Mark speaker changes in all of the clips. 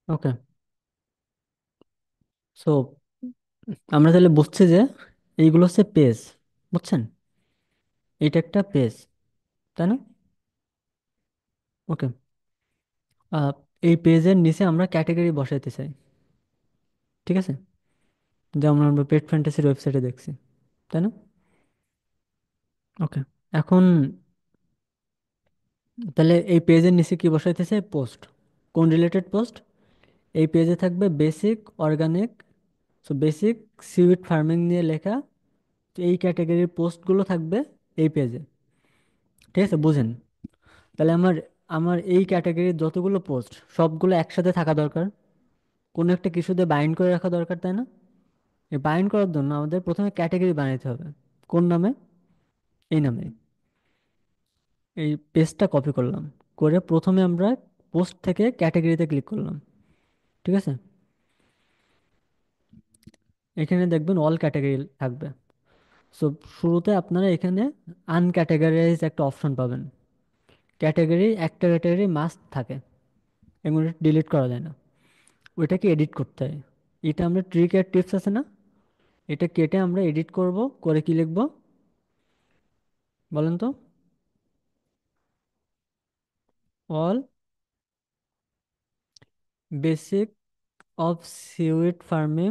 Speaker 1: ওকে। So আমরা তাহলে বুঝছি যে এইগুলো হচ্ছে পেজ, বুঝছেন? এটা একটা পেজ, তাই না? ওকে। এই পেজের নিচে আমরা ক্যাটাগরি বসাইতে চাই, ঠিক আছে? যেমন আমরা পেট ফ্যান্টাসির ওয়েবসাইটে দেখছি, তাই না? ওকে। এখন তাহলে এই পেজের নিচে কি বসাইতে চাই? পোস্ট। কোন রিলেটেড পোস্ট? এই পেজে থাকবে basic organic, basic seaweed farming নিয়ে লেখা। তো এই ক্যাটাগরির পোস্টগুলো থাকবে এই পেজে, ঠিক আছে? বুঝেন? তাহলে আমার আমার এই ক্যাটাগরির যতগুলো পোস্ট সবগুলো একসাথে থাকা দরকার, কোনো একটা কিছুতে বাইন্ড করে রাখা দরকার, তাই না? এই বাইন্ড করার জন্য আমাদের প্রথমে ক্যাটাগরি বানাইতে হবে। কোন নামে? এই নামে। এই পেজটা কপি করলাম, করে প্রথমে আমরা পোস্ট থেকে ক্যাটাগরিতে ক্লিক করলাম, ঠিক আছে? এখানে দেখবেন অল ক্যাটাগরি থাকবে। সো শুরুতে আপনারা এখানে আনক্যাটাগরাইজ একটা অপশন পাবেন। ক্যাটাগরি, একটা ক্যাটাগরি মাস্ট থাকে, এগুলো ডিলিট করা যায় না, ওইটাকে এডিট করতে হয়। এটা আমরা ট্রিক এর টিপস আছে না, এটা কেটে আমরা এডিট করব, করে কি লিখবো বলেন তো? All basic of seaweed farming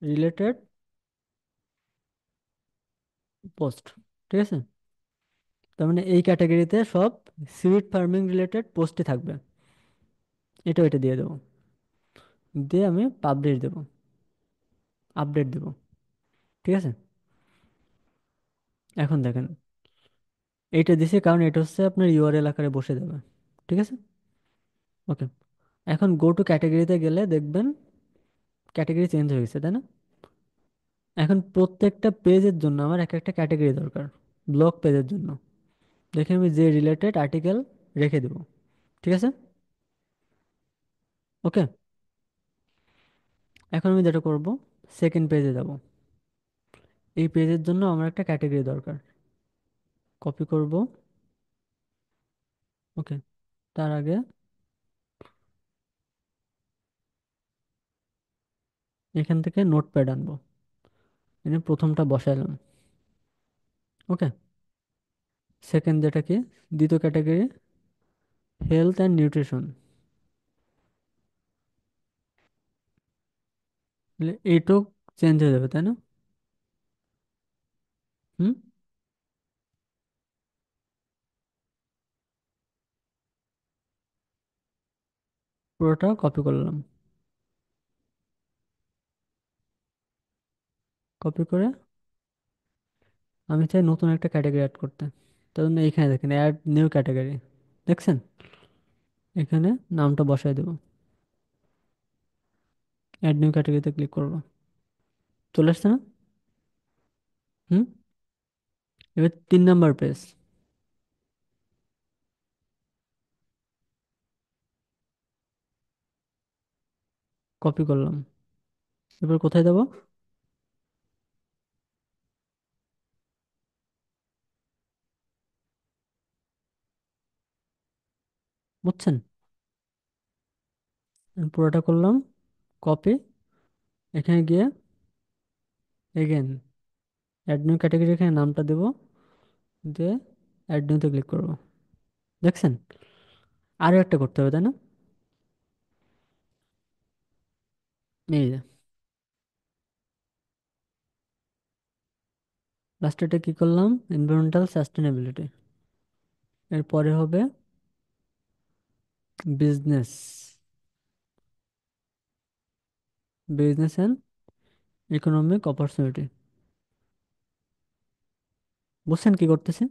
Speaker 1: related post, ঠিক আছে? তার মানে এই ক্যাটাগরিতে সব সিউইড ফার্মিং রিলেটেড পোস্টই থাকবে। এটা দিয়ে দেবো, দিয়ে আমি পাবলিশ দেবো, আপডেট দেবো, ঠিক আছে? এখন দেখেন, এইটা দিছি কারণ এটা হচ্ছে আপনার ইউআরএল আকারে বসে যাবে, ঠিক আছে? ওকে। এখন গো টু ক্যাটাগরিতে গেলে দেখবেন ক্যাটাগরি চেঞ্জ হয়ে গেছে, তাই না? এখন প্রত্যেকটা পেজের জন্য আমার এক একটা ক্যাটাগরি দরকার। ব্লগ পেজের জন্য দেখে আমি যে রিলেটেড আর্টিকেল রেখে দেবো, ঠিক আছে? ওকে। এখন আমি যেটা করব, সেকেন্ড পেজে যাব। এই পেজের জন্য আমার একটা ক্যাটাগরি দরকার, কপি করব। ওকে। তার আগে এখান থেকে নোটপ্যাড আনবো, এনে প্রথমটা বসাইলাম। ওকে। সেকেন্ড যেটা কি, দ্বিতীয় ক্যাটাগরি হেলথ অ্যান্ড নিউট্রিশন, এইটুক চেঞ্জ হয়ে যাবে, তাই না? হুম। পুরোটা কপি করলাম, কপি করে আমি চাই নতুন একটা ক্যাটাগরি অ্যাড করতে। তার জন্য এইখানে দেখেন অ্যাড নিউ ক্যাটাগরি, দেখছেন? এখানে নামটা বসাই দেবো, অ্যাড নিউ ক্যাটাগরিতে ক্লিক করবো, চলে আসছে না? হুম। এবার 3 নাম্বার পেজ, কপি করলাম। এবার কোথায় দেবো? বুঝছেন? পুরোটা করলাম কপি, এখানে গিয়ে এগেন অ্যাড নিউ ক্যাটাগরি, এখানে নামটা দেবো, দিয়ে অ্যাড নিউতে ক্লিক করবো, দেখছেন? আরও একটা করতে হবে, তাই না? এই যে লাস্টেটা কি করলাম, এনভায়রনমেন্টাল সাস্টেনেবিলিটি। এরপরে হবে business, business and economic opportunity. বুঝছেন কি করতেছে?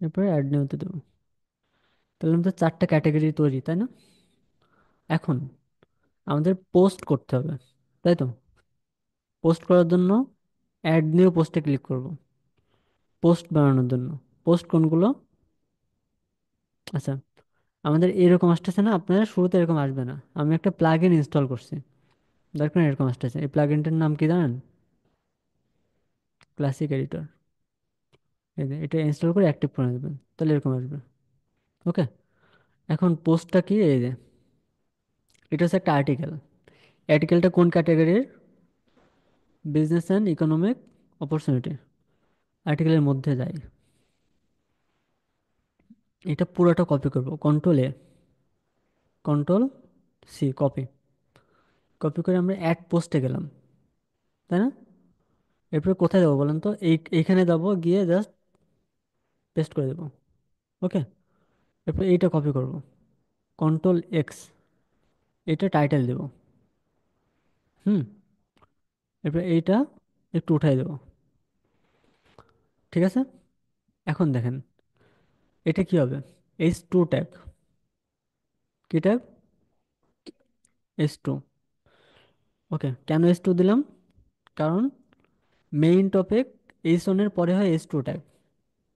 Speaker 1: এরপরে অ্যাড নিউতে দেবো। তাহলে আমাদের 4টা ক্যাটাগরি তৈরি, তাই না? এখন আমাদের পোস্ট করতে হবে, তাই তো? পোস্ট করার জন্য অ্যাড নিউ পোস্টে ক্লিক করব পোস্ট বানানোর জন্য। পোস্ট কোনগুলো? আচ্ছা, আমাদের এরকম আসতেছে না, আপনারা শুরুতে এরকম আসবে না। আমি একটা প্লাগ ইন ইনস্টল করছি, দেখবেন এরকম আসতেছে। এই প্লাগ ইনটার নাম কি জানেন? Classic editor. এই যে এটা ইনস্টল করে অ্যাক্টিভ করে দেবেন, তাহলে এরকম আসবে। ওকে, এখন পোস্টটা কি? এই যে এটা হচ্ছে একটা আর্টিকেল। আর্টিকেলটা কোন ক্যাটাগরির? বিজনেস অ্যান্ড ইকোনমিক অপরচুনিটি আর্টিকেলের মধ্যে যায়। এটা পুরোটা কপি করব, কন্ট্রোল এ, কন্ট্রোল সি, কপি। কপি করে আমরা অ্যাড পোস্টে গেলাম, তাই না? এরপরে কোথায় যাবো বলেন তো? এইখানে যাবো, গিয়ে জাস্ট পেস্ট করে দেবো। ওকে, এরপর এইটা কপি করব, কন্ট্রোল এক্স, এটা টাইটেল দেবো। হুম, এরপর এইটা একটু উঠাই দেবো। ঠিক আছে, এখন দেখেন এটা কি হবে? H2 tag. কি ট্যাগ? H2। ওকে, কেন H2 দিলাম? কারণ মেইন টপিক H1 এর পরে হয় H2 ট্যাগ।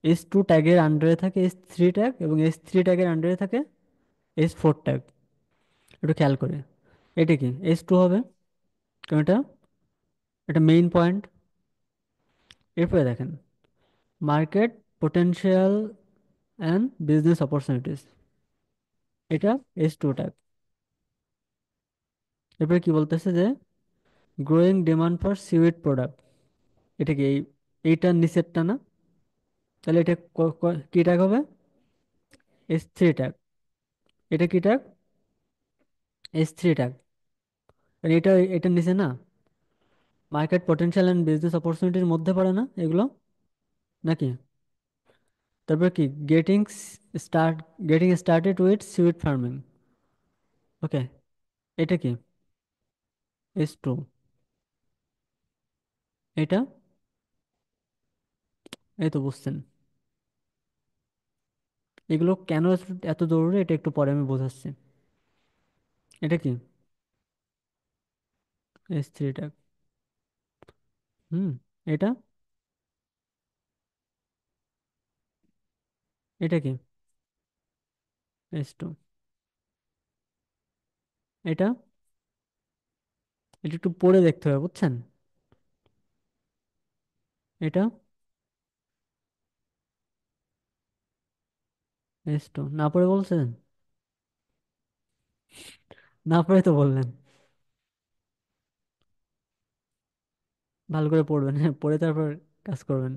Speaker 1: H2 ট্যাগের আন্ডারে থাকে H3 ট্যাগ, এবং H3 ট্যাগের আন্ডারে থাকে H4 ট্যাগ। একটু খেয়াল করে, এটা কি H2 হবে, কারণ এটা এটা মেইন পয়েন্ট। এরপরে দেখেন market potential and business opportunities, এটা H2 ট্যাগ। এরপরে কি বলতেছে যে growing demand for seaweed product, এটা কি এইটার নিচেরটা না? তাহলে এটা কি ট্যাগ হবে? H3 tag. এটা কি ট্যাগ? H3 tag. এটা এটার নিচে না? মার্কেট পটেনশিয়াল অ্যান্ড বিজনেস অপরচুনিটির মধ্যে পড়ে না এগুলো, নাকি? তারপর কি start getting started with seaweed farming. Okay, এটা কি H2। এটা, এই তো বুঝছেন। এগুলো কেন এত জরুরি এটা একটু পরে আমি বোঝাচ্ছি। এটা কি H3 ট্যাগ। হুম, এটা, এটা কি H2। এটা, এটা একটু পড়ে দেখতে হবে, বুঝছেন? এটা H2 না পড়ে বলছেন? না পড়ে তো বললেন। ভালো করে পড়বেন, হ্যাঁ, পড়ে তারপর কাজ করবেন।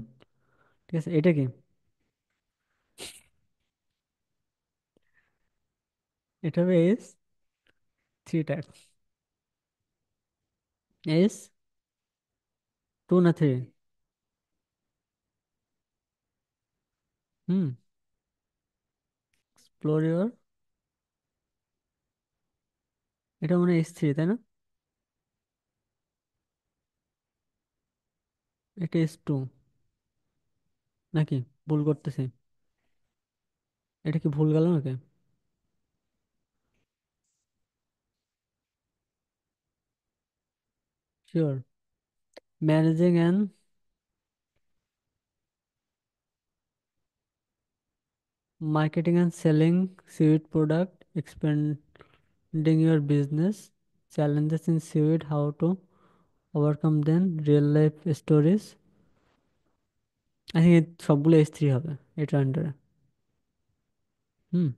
Speaker 1: ঠিক আছে, এটা কি? এটা হবে H3 ট্যাগ। H2 না 3? হুম, এক্সপ্লোর ইউর, এটা মনে হয় H3, তাই না? এটা H2 নাকি? ভুল করতেছি? এটা কি ভুল গেল নাকি? Sure? Managing and marketing and selling seaweed product, expanding your business, challenges in seaweed, how to overcome them, real life stories। I think সবগুলো H3 হবে এটার আন্ডারে। হুম,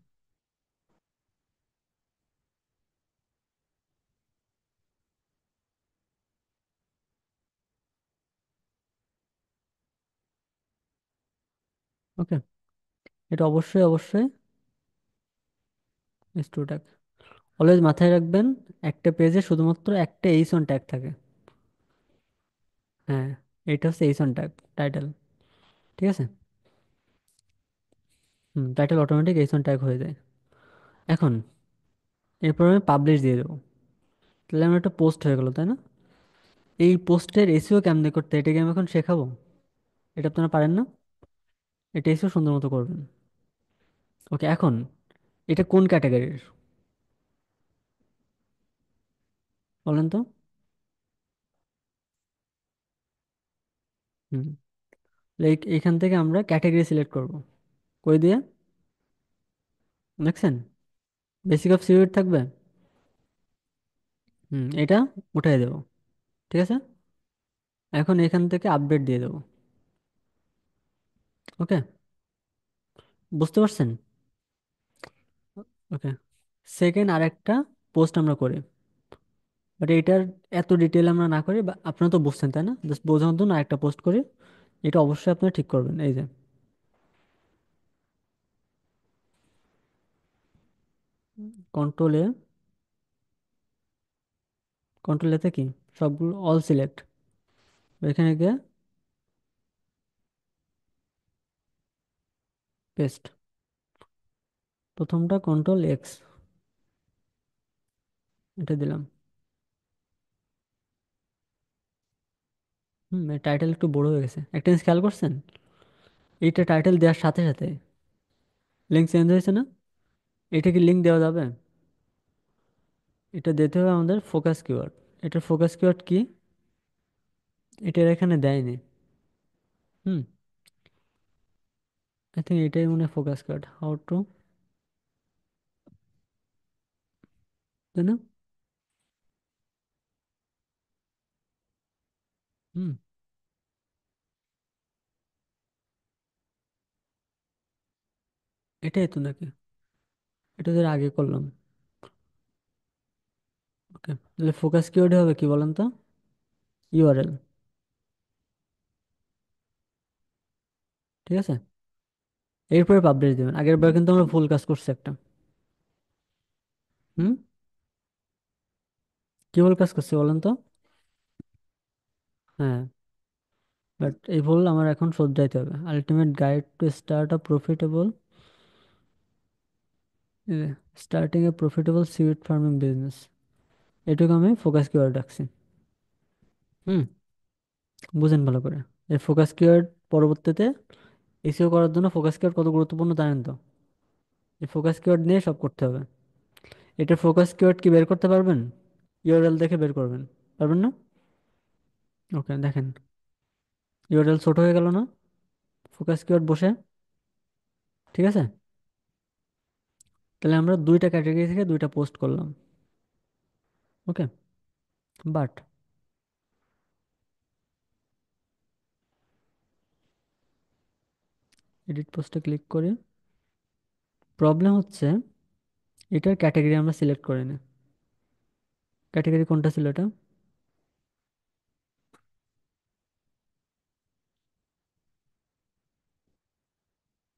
Speaker 1: ওকে, এটা অবশ্যই অবশ্যই H2 ট্যাগ। অলওয়েজ মাথায় রাখবেন, একটা পেজে শুধুমাত্র একটা H1 ট্যাগ থাকে। হ্যাঁ, এটা হচ্ছে H1 ট্যাগ, টাইটেল। ঠিক আছে, হুম, টাইটেল অটোমেটিক H1 ট্যাগ হয়ে যায়। এখন এরপর আমি পাবলিশ দিয়ে দেবো, তাহলে আমার একটা পোস্ট হয়ে গেল, তাই না? এই পোস্টের এসইও কেমনে করতে, এটা কি আমি এখন শেখাবো? এটা আপনারা পারেন না? এটা এসইও সুন্দর মতো করবেন। ওকে, এখন এটা কোন ক্যাটাগরির বলেন তো? হুম, এইখান থেকে আমরা ক্যাটাগরি সিলেক্ট করব, কই দিয়ে, দেখছেন, বেসিক অফ সিভিট থাকবে। এটা উঠাই দেবো, ঠিক আছে। এখন এখান থেকে আপডেট দিয়ে দেবো। ওকে, বুঝতে পারছেন? ওকে, সেকেন্ড আরেকটা পোস্ট আমরা করি, বাট এটার এত ডিটেল আমরা না করি, বা আপনারা তো বুঝছেন তাই না, জাস্ট বোঝানোর জন্য আরেকটা পোস্ট করি। এটা অবশ্যই আপনারা ঠিক করবেন। এই যে কন্ট্রোল এ, কন্ট্রোল এতে কি, সবগুলো অল সিলেক্ট, এখানে গিয়ে পেস্ট, প্রথমটা কন্ট্রোল এক্স, এটা দিলাম। টাইটেল একটু বড় হয়ে গেছে, একটা জিনিস খেয়াল করছেন, এইটা টাইটেল দেওয়ার সাথে সাথে লিঙ্ক চেঞ্জ হয়েছে না? এটা কি লিঙ্ক দেওয়া যাবে? এটা দিতে হবে আমাদের ফোকাস কিওয়ার্ড। এটার ফোকাস কিওয়ার্ড কি, এটার এখানে দেয়নি। হুম, আই থিঙ্ক এটাই মনে হয় ফোকাস কিওয়ার্ড, হাউ টু, তাই না? হুম, এটাই তো নাকি, এটা তো এর আগে করলাম। ওকে, তাহলে ফোকাস কিওয়ার্ড হবে কি বলেন তো, ইউআরএল, ঠিক আছে। এরপরে পাবলিশ দেবেন, আগের বার কিন্তু আমরা ভুল কাজ করছি একটা। হুম, কি ভুল কাজ করছি বলেন তো? হ্যাঁ, বাট এই ভুল আমার এখন শুধরাইতে হবে। Ultimate guide to start a profitable, starting A profitable seaweed farming business, এটুকু আমি ফোকাস কিওয়ার্ড রাখছি। হুম, বুঝেন ভালো করে। এই ফোকাস কিওয়ার্ড পরবর্তীতে এসইও করার জন্য ফোকাস কিওয়ার্ড কত গুরুত্বপূর্ণ জানেন তো? এই ফোকাস কিওয়ার্ড নিয়ে সব করতে হবে। এটা ফোকাস কিওয়ার্ড কি বের করতে পারবেন? ইউআরএল দেখে বের করবেন, পারবেন না? ওকে, দেখেন, ইউআরএল ছোট হয়ে গেল না ফোকাস কিওয়ার্ড বসে, ঠিক আছে। তাহলে আমরা দুইটা ক্যাটাগরি থেকে দুইটা পোস্ট করলাম। ওকে, বাট এডিট পোস্টে ক্লিক করে, প্রবলেম হচ্ছে এটার ক্যাটাগরি আমরা সিলেক্ট করিনি। ক্যাটাগরি কোনটা ছিল এটা?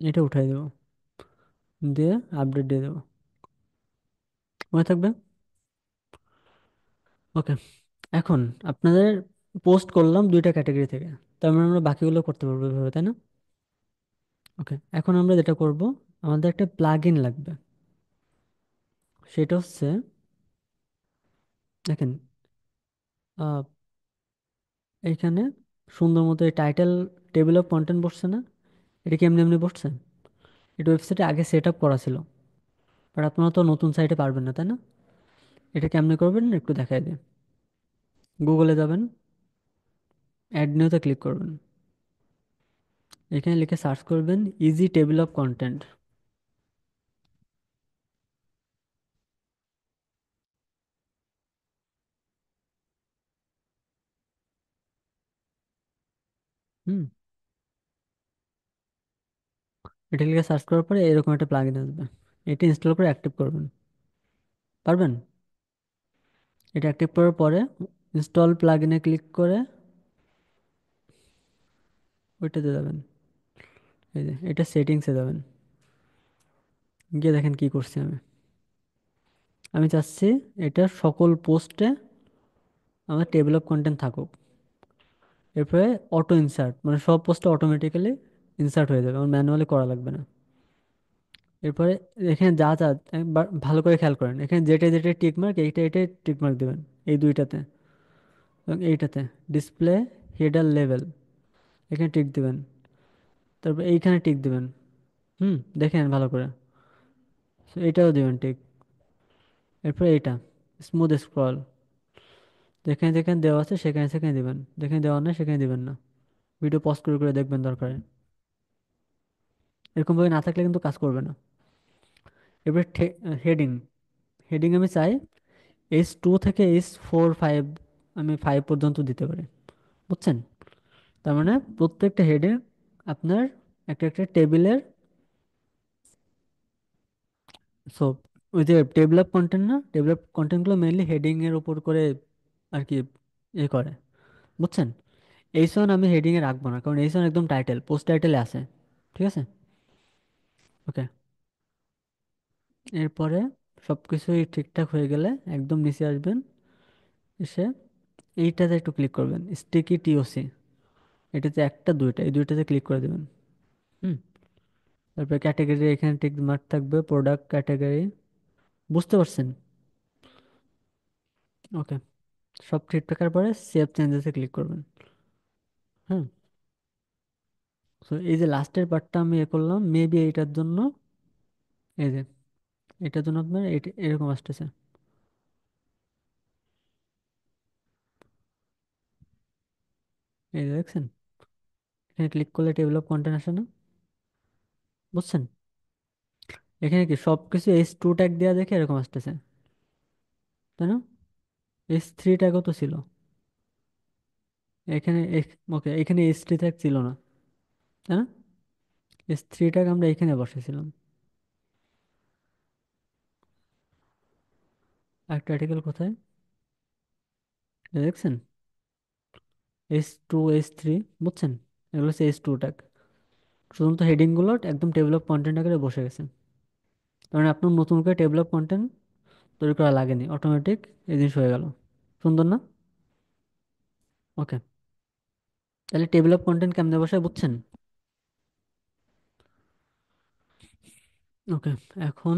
Speaker 1: এটা উঠাই দেবো, দিয়ে আপডেট দিয়ে দেবো, মনে থাকবে। ওকে, এখন আপনাদের পোস্ট করলাম দুইটা ক্যাটাগরি থেকে, তার মানে আমরা বাকিগুলো করতে পারবো এভাবে, তাই না? ওকে, এখন আমরা যেটা করব, আমাদের একটা প্লাগ ইন লাগবে। সেটা হচ্ছে, দেখেন, আহ, এইখানে সুন্দর মতো এই টাইটেল, টেবিল অফ কন্টেন্ট বসছে না? এটা কি এমনি এমনি বসছে? এটা ওয়েবসাইটে আগে সেট আপ করা ছিল, বাট আপনারা তো নতুন সাইটে পারবেন না, তাই না? এটা কেমনে করবেন একটু দেখাই দিই। গুগলে যাবেন, অ্যাড নিউতে ক্লিক করবেন, এখানে লিখে সার্চ করবেন ইজি টেবিল অফ কন্টেন্ট। হুম, এটা লিখে সার্চ করার পরে এরকম একটা প্লাগইন আসবে, এটা ইনস্টল করে অ্যাক্টিভ করবেন, পারবেন? এটা অ্যাক্টিভ করার পরে ইনস্টল প্লাগইনে ক্লিক করে ওইটাতে যাবেন, এই যে এটা সেটিংসে যাবেন, গিয়ে দেখেন কি করছি আমি। আমি চাচ্ছি এটা সকল পোস্টে আমার টেবিল অফ কন্টেন্ট থাকুক। এরপরে অটো ইনসার্ট, মানে সব পোস্টে অটোমেটিক্যালি ইনসার্ট হয়ে যাবে, আমার ম্যানুয়ালি করা লাগবে না। এরপরে এখানে যা যা, একবার ভালো করে খেয়াল করেন, এখানে যেটা যেটা টিক মার্ক, এইটা এটাই টিক মার্ক দেবেন, এই দুইটাতে এবং এইটাতে, ডিসপ্লে হেডার লেভেল, এখানে টিক দিবেন, তারপর এইখানে টিক দিবেন। দেখেন ভালো করে, So এইটাও দিবেন টিক। এরপর এইটা স্মুথ স্ক্রল, যেখানে যেখানে দেওয়া আছে সেখানে সেখানে দিবেন, যেখানে দেওয়া নেই সেখানে দিবেন না। ভিডিও পজ করে করে দেখবেন দরকার। এরকম ভাবে না থাকলে কিন্তু কাজ করবে না। এবার হেডিং, হেডিং আমি চাই H2 থেকে H4 5, আমি 5 পর্যন্ত দিতে পারি, বুঝছেন? তার মানে প্রত্যেকটা হেডিং আপনার একটা একটা টেবিলের, সো ওই যে টেবিল অফ কন্টেন্ট, না টেবিল অফ কন্টেন্টগুলো মেইনলি হেডিং এর উপর করে আর কি করে, বুঝছেন? H1 আমি হেডিং এ রাখবো না, কারণ H1 একদম টাইটেল, পোস্ট টাইটেলে আছে। ঠিক আছে, ওকে। এরপরে সবকিছুই ঠিকঠাক হয়ে গেলে একদম নিচে আসবেন, এসে এইটাতে একটু ক্লিক করবেন, স্টিকি টিওসি। এটাতে একটা দুইটা, এই দুইটাতে ক্লিক করে দেবেন। হুম। তারপরে ক্যাটাগরি, এখানে টিক মার্ক থাকবে, প্রোডাক্ট ক্যাটাগরি। বুঝতে পারছেন? ওকে। সব ঠিক থাকার পরে সেভ চেঞ্জেসে ক্লিক করবেন। হ্যাঁ। তো এই যে লাস্টের পার্টটা আমি করলাম, মেবি এইটার জন্য, এই যে এটার জন্য আপনার এরকম আসতেছে। এই যে দেখছেন, এখানে ক্লিক করলে টেবিল অফ কন্টেন্ট আসে না? বুঝছেন? এখানে কি সবকিছু H2 ট্যাগ দেওয়া দেখে এরকম আসতেছে, তাই না? H3 ট্যাগও তো ছিল এখানে। ওকে, এখানে H3 ট্যাগ ছিল না, তাই না? H3 ট্যাগ আমরা এখানে বসেছিলাম। একটা আর্টিকেল কোথায়, এই দেখছেন, H2 H3, বুঝছেন? এগুলো হচ্ছে H2 ট্যাগ। শুধুমাত্র হেডিং গুলো একদম টেবিল অফ কন্টেন্ট আকারে বসে গেছে। কারণ আপনার নতুন করে টেবিল অফ কন্টেন্ট তৈরি করা লাগেনি, অটোমেটিক এই জিনিস হয়ে গেল। সুন্দর না? ওকে। তাহলে টেবিল অফ কন্টেন্ট কেমনে বসায়, বুঝছেন? ওকে। এখন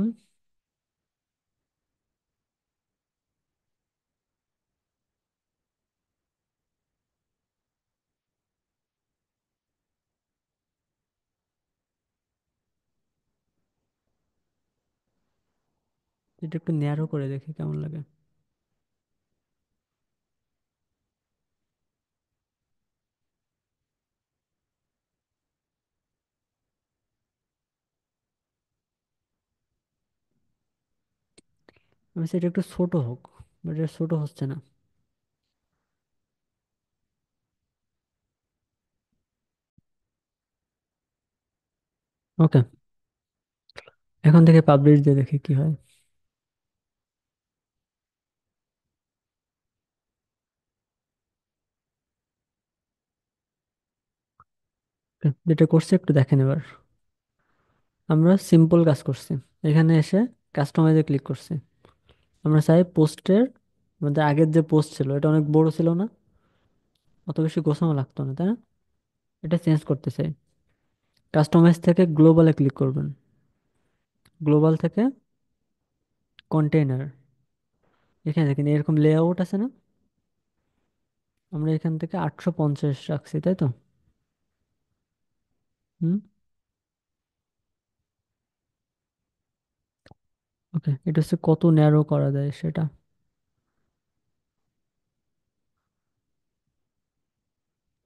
Speaker 1: এটা একটু ন্যারো করে দেখি কেমন লাগে। আমি সেটা একটু ছোট হোক, বাট এটা ছোট হচ্ছে না। ওকে। এখন থেকে পাবলিশ দিয়ে দেখি কি হয়। Okay, যেটা করছি একটু দেখেন এবার। আমরা সিম্পল কাজ করছি, এখানে এসে কাস্টমাইজে ক্লিক করছি। আমরা চাই পোস্টের মধ্যে আগের যে পোস্ট ছিল এটা অনেক বড় ছিল না, অত বেশি গোছানো লাগতো না, তাই না? এটা চেঞ্জ করতে চাই। কাস্টমাইজ থেকে গ্লোবালে ক্লিক করবেন, গ্লোবাল থেকে কন্টেইনার। এখানে দেখেন এরকম লেআউট আছে না, আমরা এখান থেকে 850 রাখছি, তাই তো? হুম। ওকে, এটা হচ্ছে কত ন্যারো করা যায় সেটা।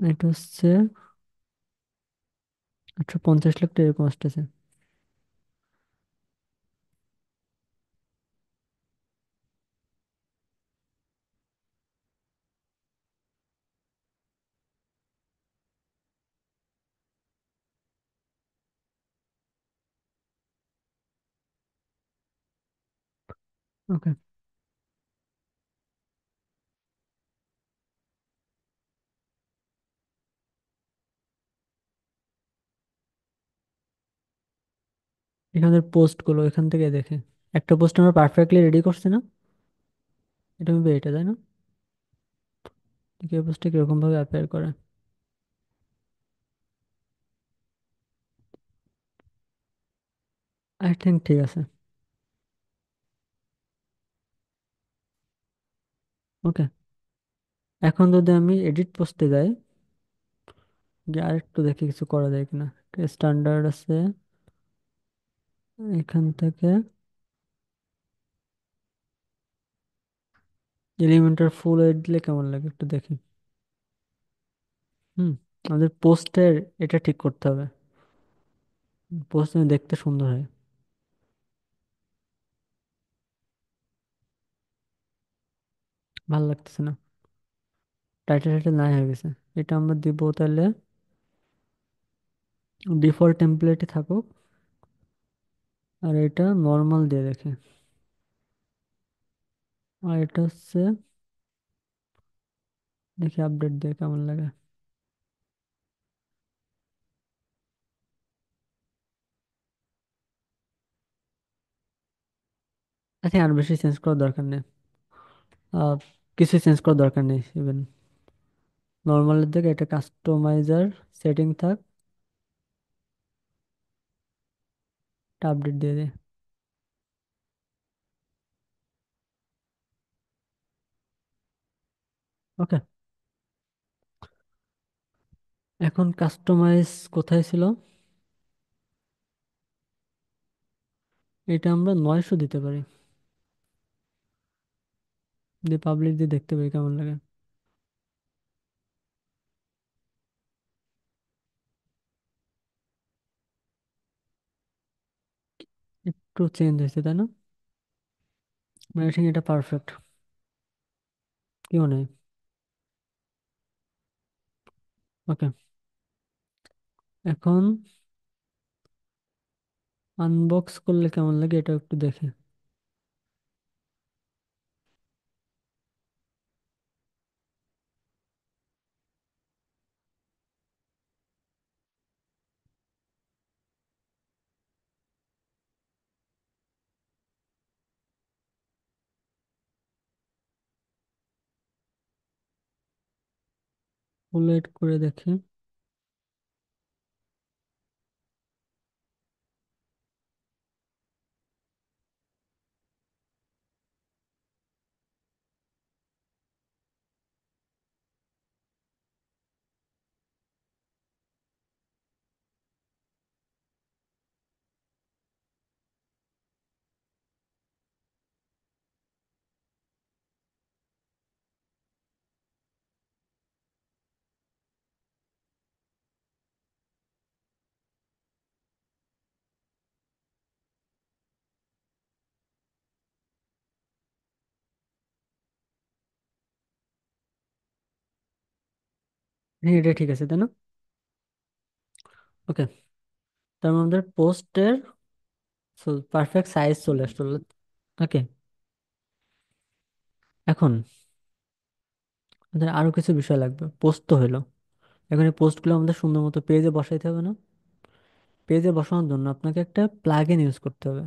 Speaker 1: এটা হচ্ছে 850 লিখতে এরকম আসতেছে। ওকে। এখানে পোস্ট গুলো এখান থেকে দেখে একটা পোস্ট আমরা পারফেক্টলি রেডি করছি না? এটা হবে এটা, তাই না? দেখি এই পোস্টটা কিরকম ভাবে অ্যাপিয়ার করে। আই থিঙ্ক ঠিক আছে। ওকে। এখন যদি আমি এডিট পোস্টে যাই, যে আরেকটু দেখি কিছু করা যায় কিনা। স্ট্যান্ডার্ড আছে, এখান থেকে এলিমেন্টার ফুল এড দিলে কেমন লাগে একটু দেখি। হুম। আমাদের পোস্টের এটা ঠিক করতে হবে। পোস্ট দেখতে সুন্দর হয়। ভালো লাগতেছে না, টাইটেল টাইটেল নাই হয়ে গেছে। এটা আমরা দিব তাহলে ডিফল্ট টেমপ্লেটে থাকুক, আর এটা নর্মাল দিয়ে রেখে। আর এটা হচ্ছে, দেখি আপডেট দিয়ে কেমন লাগে। আচ্ছা, আর বেশি চেঞ্জ করার দরকার নেই। আহ, কিছু চেঞ্জ করার দরকার নেই ইভেন। নর্মালের দিকে এটা কাস্টমাইজার সেটিং থাক, এটা আপডেট দিয়ে দিই। ওকে। এখন কাস্টমাইজ কোথায় ছিল? এটা আমরা 900 দিতে পারি, দিয়ে পাবলিক দিয়ে দেখতে পারি কেমন লাগে। একটু চেঞ্জ হয়েছে তাই না? মানে ঠিক এটা পারফেক্ট, কি মনে হয়? ওকে। এখন আনবক্স করলে কেমন লাগে এটা একটু দেখে। ফুল এড করে দেখি। হ্যাঁ, এটা ঠিক আছে তাই না? ওকে। তার মানে আমাদের পোস্টের পারফেক্ট সাইজ চলে আসলো। ওকে। এখন আমাদের আরো কিছু বিষয় লাগবে। পোস্ট তো হলো, এখন এই পোস্টগুলো আমাদের সুন্দর মতো পেজে বসাইতে হবে না? পেজে বসানোর জন্য আপনাকে একটা প্লাগইন ইউজ করতে হবে,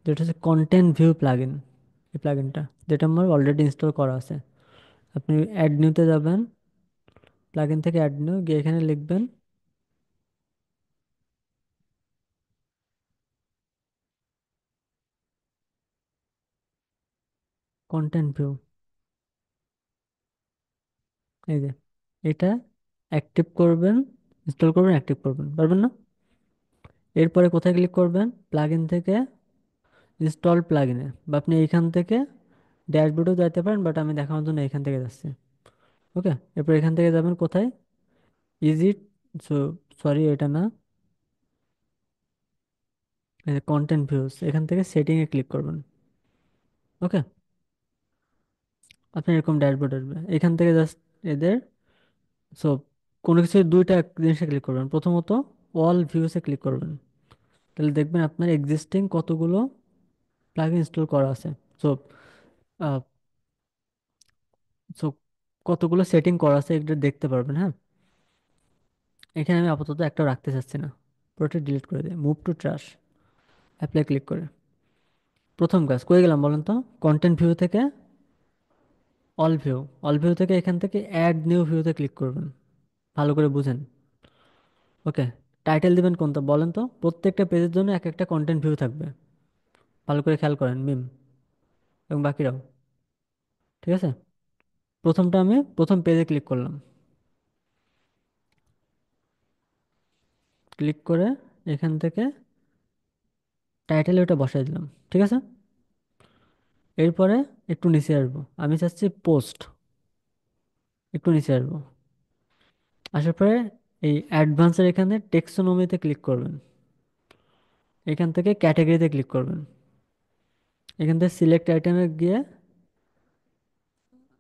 Speaker 1: যেটা হচ্ছে কন্টেন্ট ভিউ প্লাগইন। এই প্লাগইনটা, যেটা আমার অলরেডি ইনস্টল করা আছে। আপনি অ্যাড নিউতে যাবেন, প্লাগইন থেকে অ্যাড নিউ গিয়ে এখানে লিখবেন কন্টেন্ট ভিউ। এই যে এটা অ্যাক্টিভ করবেন, ইনস্টল করবেন, অ্যাক্টিভ করবেন, পারবেন না? এরপরে কোথায় ক্লিক করবেন? প্লাগইন থেকে ইনস্টল প্লাগইনে, বা আপনি এইখান থেকে ড্যাশবোর্ডেও যাইতে পারেন, বাট আমি দেখানোর জন্য এখান থেকে যাচ্ছি। ওকে। এরপর এখান থেকে যাবেন কোথায়? ইজি, সরি এটা না, কন্টেন্ট ভিউজ, এখান থেকে সেটিংয়ে ক্লিক করবেন। ওকে। আপনি এরকম ড্যাশবোর্ড আসবে, এখান থেকে জাস্ট এদের সো কোনো কিছু দুইটা জিনিসে ক্লিক করবেন। প্রথমত অল ভিউসে ক্লিক করবেন, তাহলে দেখবেন আপনার এক্সিস্টিং কতগুলো প্লাগইন ইনস্টল করা আছে। সো সো কতগুলো সেটিং করা আছে এটা দেখতে পারবেন, হ্যাঁ। এখানে আমি আপাতত একটা রাখতে চাচ্ছি না, পুরোটা ডিলিট করে দিই। Move to trash, apply click করে প্রথম কাজ করে গেলাম বলেন তো? কন্টেন্ট ভিউ থেকে অল ভিউ, অল ভিউ থেকে এখান থেকে অ্যাড নিউ ভিউতে ক্লিক করবেন। ভালো করে বুঝেন। ওকে। টাইটেল দিবেন কোনটা বলেন তো? প্রত্যেকটা পেজের জন্য এক একটা কন্টেন্ট ভিউ থাকবে, ভালো করে খেয়াল করেন মিম এবং বাকিরাও। ঠিক আছে। প্রথমটা আমি প্রথম পেজে ক্লিক করলাম, ক্লিক করে এখান থেকে টাইটেলে ওটা বসাই দিলাম। ঠিক আছে। এরপরে একটু নিচে আসবো, আমি চাচ্ছি পোস্ট, একটু নিচে আসবো। আসার পরে এই অ্যাডভান্সের এখানে টেক্সোনমিতে ক্লিক করবেন। এখান থেকে ক্যাটাগরিতে ক্লিক করবেন। এখান থেকে সিলেক্ট আইটেমে গিয়ে,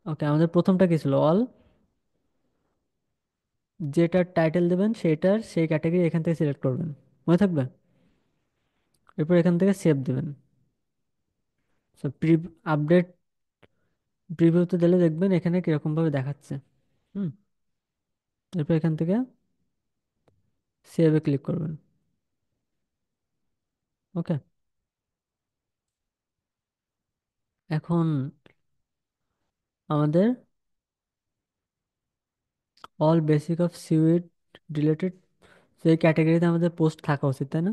Speaker 1: ওকে, আমাদের প্রথমটা কি ছিল? অল। যেটার টাইটেল দেবেন সেটার সেই ক্যাটাগরি এখান থেকে সিলেক্ট করবেন, মনে থাকবে? এরপর এখান থেকে সেভ দেবেন। আপডেট প্রিভিউতে দিলে দেখবেন এখানে কিরকম ভাবে দেখাচ্ছে। হুম। এরপর এখান থেকে সেভে ক্লিক করবেন। ওকে। এখন আমাদের all basic of seaweed related, সেই ক্যাটাগরিতে আমাদের পোস্ট থাকা উচিত, তাই না?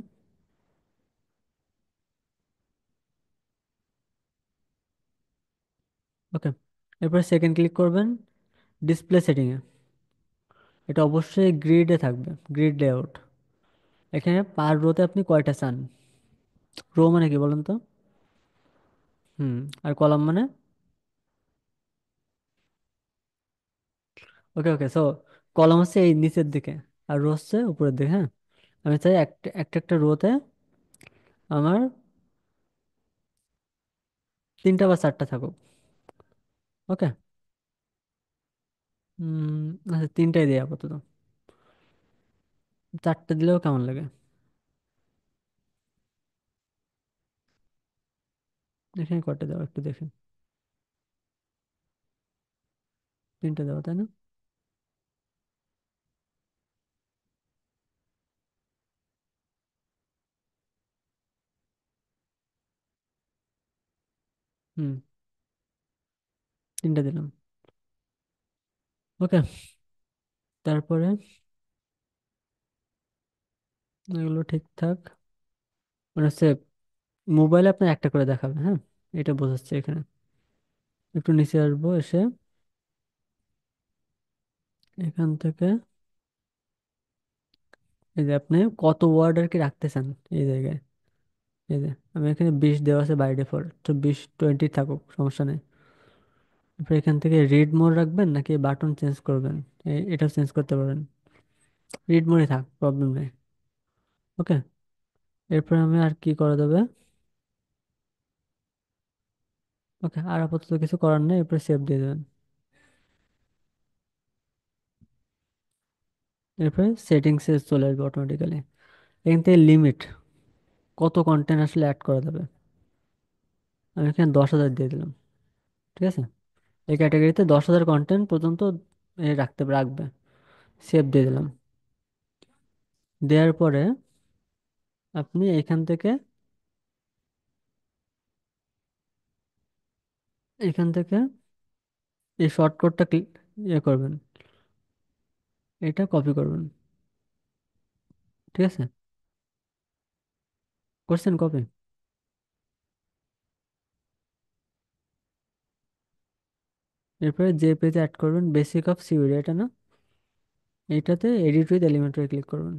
Speaker 1: ওকে। এরপর সেকেন্ড ক্লিক করবেন ডিসপ্লে সেটিংয়ে। এটা অবশ্যই গ্রিডে থাকবে, গ্রিড লেআউট। এখানে পার রোতে আপনি কয়টা চান? রো মানে কি বলেন তো? হুম। আর কলাম মানে? ওকে ওকে, সো কলাম হচ্ছে এই নিচের দিকে, আর রো হচ্ছে উপরের দিকে। হ্যাঁ, আমি চাই একটা একটা একটা রোতে আমার তিনটা বা চারটা থাকুক। ওকে। আচ্ছা, তিনটাই দিই আপাতত। চারটে দিলেও কেমন লাগে? এখানে কয়টা দেবো একটু দেখেন। তিনটে দেবো, তাই না? হুম, তিনটে দিলাম। ওকে। তারপরে এগুলো ঠিকঠাক, মানে হচ্ছে মোবাইলে আপনার একটা করে দেখাবে, হ্যাঁ, এটা বোঝাচ্ছে এখানে। একটু নিচে আসবো, এসে এখান থেকে এই যে আপনি কত ওয়ার্ড আর কি রাখতে চান এই জায়গায়। এই যে আমি এখানে 20 দেওয়া আছে বাই ডিফল্ট, তো 20-20 থাকুক, সমস্যা নেই। এরপর এখান থেকে রিড মোড রাখবেন নাকি বাটন চেঞ্জ করবেন, এটা চেঞ্জ করতে পারেন। রিড মোডে থাক, প্রবলেম নেই। ওকে। এরপর আমি আর কি করা যাবে? ওকে, আর আপাতত কিছু করার নেই, এরপর সেভ দিয়ে দেবেন। এরপরে সেটিংসে চলে আসবে অটোমেটিক্যালি। এখান থেকে লিমিট, কত কন্টেন্ট আসলে অ্যাড করা যাবে, আমি এখানে 10,000 দিয়ে দিলাম। ঠিক আছে। এই ক্যাটাগরিতে 10,000 কন্টেন্ট পর্যন্ত রাখবে। সেভ দিয়ে দিলাম। দেওয়ার পরে আপনি এখান থেকে এখান থেকে এই শর্টকাটটা ইয়ে করবেন, এটা কপি করবেন। ঠিক আছে, করছেন কপি? এরপরে যে পেজে অ্যাড করবেন বেসিক অফ সিউইড, এটা না? এইটাতে এডিট উইথ এলিমেন্টরে ক্লিক করবেন।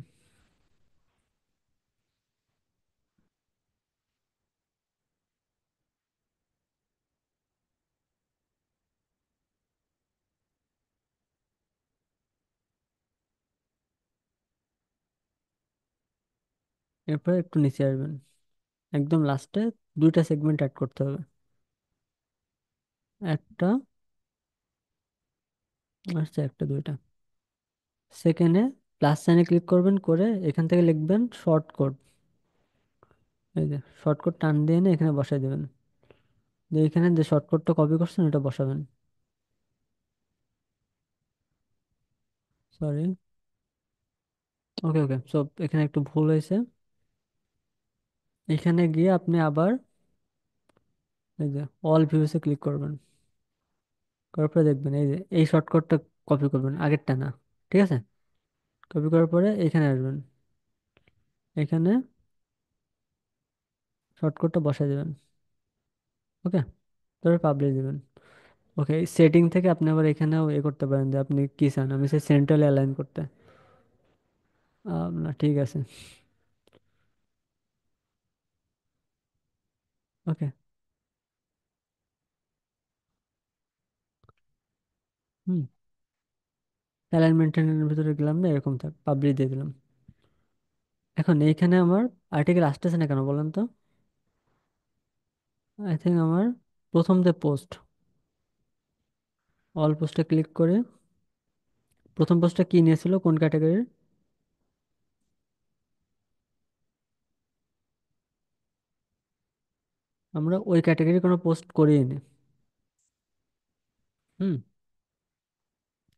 Speaker 1: এরপরে একটু নিচে আসবেন, একদম লাস্টে দুইটা সেগমেন্ট অ্যাড করতে হবে। একটা, আচ্ছা একটা দুইটা। সেকেন্ডে প্লাস সাইনে ক্লিক করবেন, করে এখান থেকে লিখবেন শর্ট কোড। এই যে শর্ট কোড টান দিয়ে এনে এখানে বসাই দেবেন। দিয়ে এখানে যে শর্ট কোডটা কপি করছেন এটা বসাবেন। সরি। ওকে ওকে, সব এখানে একটু ভুল হয়েছে। এখানে গিয়ে আপনি আবার এই যে অল ভিউসে ক্লিক করবেন। করার পরে দেখবেন এই যে এই শর্টকাটটা কপি করবেন, আগেরটা না। ঠিক আছে। কপি করার পরে এখানে আসবেন, এখানে শর্টকাটটা বসাই দেবেন। ওকে। তারপরে পাবলিশ দিবেন। ওকে, সেটিং থেকে আপনি আবার এখানেও করতে পারেন যে আপনি কি চান, আমি সে সেন্ট্রালি অ্যালাইন করতে। না, ঠিক আছে। ওকে। হুম। অ্যালাইনমেন্টের ভিতরে গেলাম না, এরকম থাক, পাবলিশ দিয়ে দিলাম। এখন এইখানে আমার আর্টিকেল আসতেছে না কেন বলেন তো? আই থিঙ্ক আমার প্রথম যে পোস্ট, অল পোস্টে ক্লিক করে প্রথম পোস্টটা কি নিয়েছিল, কোন ক্যাটাগরির? আমরা ওই ক্যাটাগরি কোনো পোস্ট করিনি। হুম।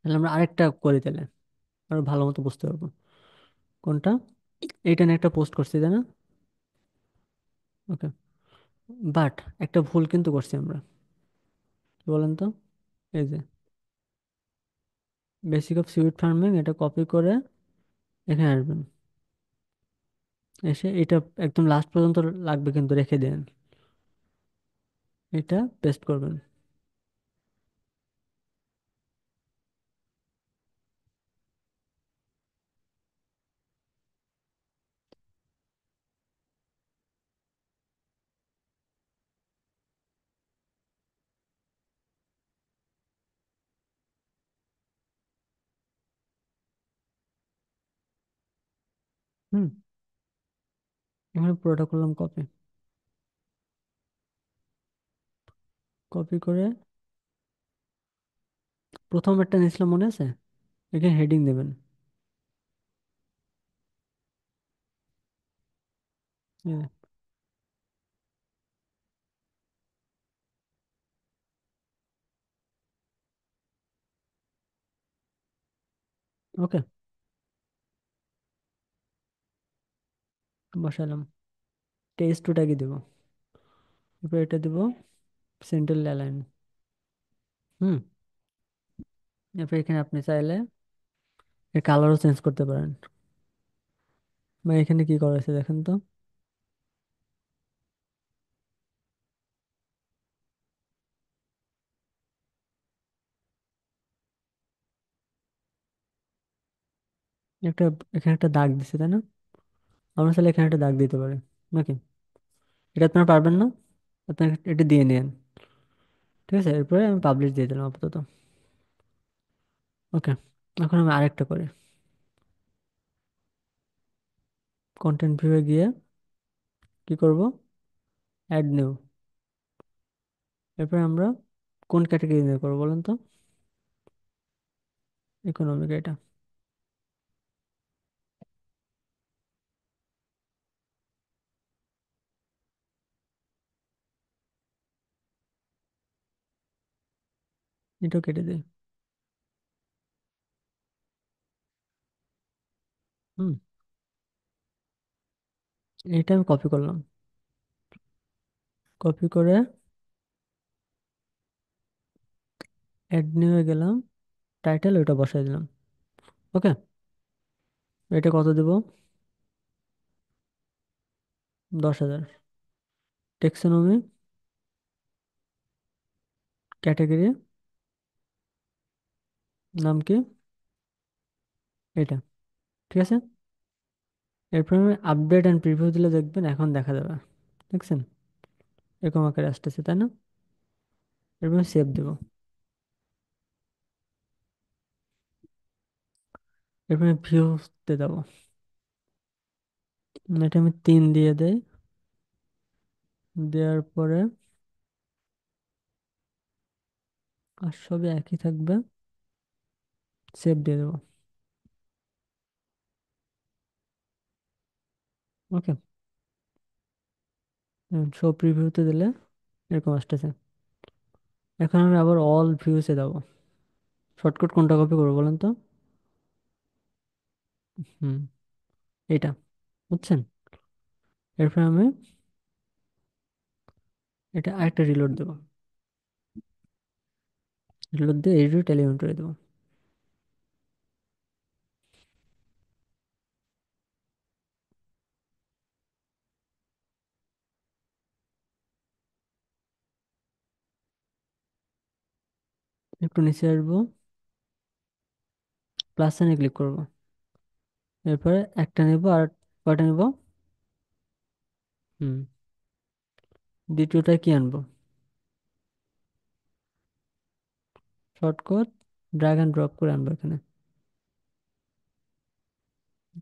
Speaker 1: তাহলে আমরা আরেকটা করি তাহলে, আরো ভালো মতো বুঝতে পারবো। কোনটা? এইটা নিয়ে একটা পোস্ট করছি তাই না? ওকে। বাট একটা ভুল কিন্তু করছি আমরা। কি বলেন তো? এই যে বেসিক অফ সিউইড ফার্মিং, এটা কপি করে এখানে আসবেন। এসে এটা একদম লাস্ট পর্যন্ত লাগবে কিন্তু, রেখে দেন। এটা পেস্ট করবেন। হুম। এখানে পুরোটা করলাম কপি। কপি করে প্রথম একটা নিয়েছিলাম মনে আছে, এখানে হেডিং দেবেন। ওকে, বসালাম। টেক্সট টুটাকে দিব, এরপর এটা দিব সেন্টার অ্যালাইন। হুম। এরপর এখানে আপনি চাইলে এর কালারও চেঞ্জ করতে পারেন। বা এখানে কি করা আছে দেখেন তো। একটা, এখানে একটা দাগ দিছে তাই না? আমরা চাইলে এখানে একটা দাগ দিতে পারি নাকি? এটা আপনারা পারবেন না? আপনার এটা দিয়ে নিন। ঠিক আছে, এরপরে আমি পাবলিশ দিয়ে দিলাম আপাতত। ওকে। এখন আমি আরেকটা করি। কন্টেন্ট ভিউয়ে গিয়ে কি করব? Add new. এরপরে আমরা কোন ক্যাটাগরি নিয়ে করবো বলেন তো? ইকোনমিক, এটা। এটাও কেটে দিই। হুম। এটা আমি কপি করলাম। কপি করে অ্যাড নিউয়ে গেলাম, টাইটেল ওটা বসাই দিলাম। ওকে। এটা কত দেব? 10,000। টেক্সোনমি, ক্যাটাগরি, নাম কি? এটা। ঠিক আছে। এরপর আমি আপডেট অ্যান্ড প্রিভিউ দিলে দেখবেন এখন দেখা যাবে। দেখছেন? এরকম আকারে আসতেছে তাই না? এরপর সেভ দেবো। এরপরে ভিউতে দেবো। এটা আমি 3 দিয়ে দেই। দেওয়ার পরে আর সবই একই থাকবে। সেভ দিয়ে দেবো। ওকে। শো প্রিভিউতে দিলে এরকম আসতেছে। এখন আমি আবার অল ভিউসে দেবো। শর্টকাট কোনটা কপি করবো বলেন তো? হুম, এটা। বুঝছেন? এরপর আমি এটা আরেকটা রিলোড দেবো। রিলোড দিয়ে এডিট এলিমেন্ট করে দেবো। একটু নিচে আসবো, প্লাস সাইনে ক্লিক করবো। এরপরে একটা নেব আর কয়টা নেব? হুম। দ্বিতীয়টায় কি আনবো? শর্টকাট ড্র্যাগ অ্যান্ড ড্রপ করে আনবো এখানে।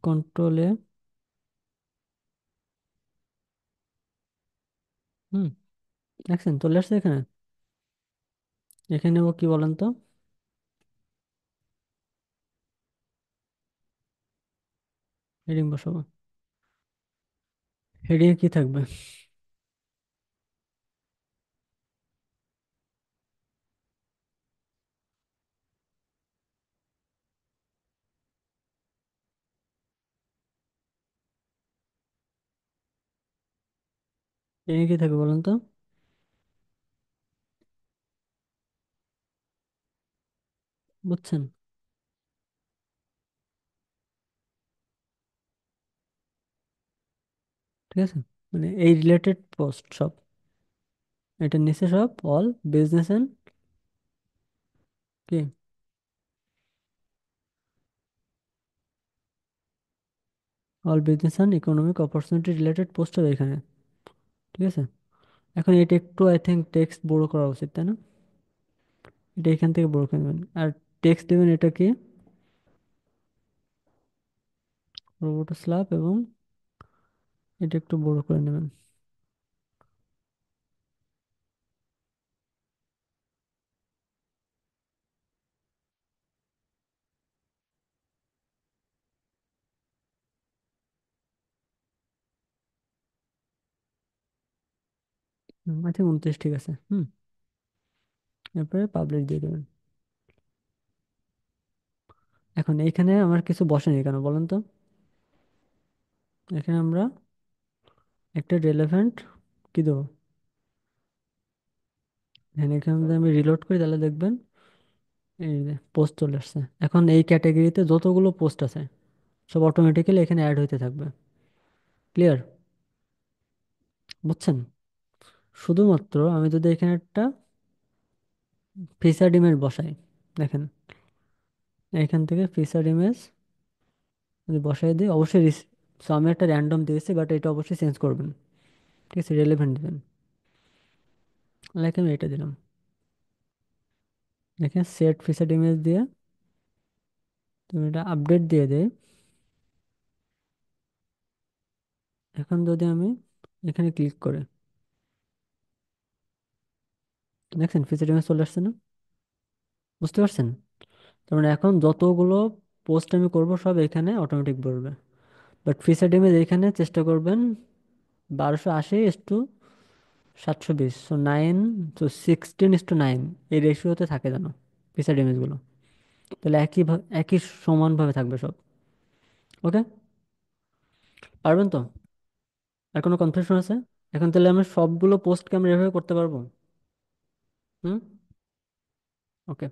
Speaker 1: কন্ট্রোলে, হুম, দেখছেন চলে আসছে এখানে। এখানে ও কি বলেন তো? হেডিং বসাবো। হেডিং এ কি থাকবে? হেডিং এ কি থাকবে বলেন তো? বুঝছেন? ঠিক আছে, মানে এই রিলেটেড পোস্ট সব, এটার নিচে সব অল বিজনেস এন্ড কি, all business and economic opportunity related post হবে এখানে। ঠিক আছে, এখন এটা একটু আই থিঙ্ক টেক্সট বড় করা উচিত, তাই না? এটা এখান থেকে বড় করে নেবেন, আর টেক্সট দেবেন এটা কি, রোবট স্ল্যাব, এবং এটা একটু বড় করে নেবেন। আই থিঙ্ক 29 ঠিক আছে। হুম, এরপরে পাবলিশ দিয়ে দেবেন। এখন এইখানে আমার কিছু বসেনি কেন বলেন তো? এখানে আমরা একটা রেলেভেন্ট কি দেবো, এখানে যদি আমি রিলোড করি তাহলে দেখবেন এই যে পোস্ট চলে আসছে। এখন এই ক্যাটাগরিতে যতগুলো পোস্ট আছে সব অটোমেটিক্যালি এখানে অ্যাড হইতে থাকবে। ক্লিয়ার? বুঝছেন? শুধুমাত্র আমি যদি এখানে একটা ফিচার্ড ইমেজ বসাই, দেখেন এখান থেকে ফিচার্ড ইমেজ যদি বসাই দিই অবশ্যই সো আমি একটা র্যান্ডম দিয়েছি, বাট এটা অবশ্যই চেঞ্জ করবেন। ঠিক আছে, রেলেভেন্ট দিবেন। লাইক আমি এটা দিলাম, দেখেন সেট ফিচার্ড ইমেজ দিয়ে তুমি এটা আপডেট দিয়ে দেই। এখন যদি আমি এখানে ক্লিক করে, দেখছেন ফিচার্ড ইমেজ চলে আসছে না? বুঝতে পারছেন? তার মানে এখন যতগুলো পোস্ট আমি করব সব এখানে অটোমেটিক বলবে। বাট ফিচার্ড ইমেজ এখানে চেষ্টা করবেন 1280:720, সো 9, সো 16:9 এই রেশিওতে থাকে যেন ফিচার্ড ইমেজগুলো। তাহলে একই সমানভাবে থাকবে সব। ওকে, পারবেন তো? আর কোনো কনফিউশন আছে? এখন তাহলে আমরা সবগুলো পোস্টকে আমরা এভাবে করতে পারবো। হুম, ওকে।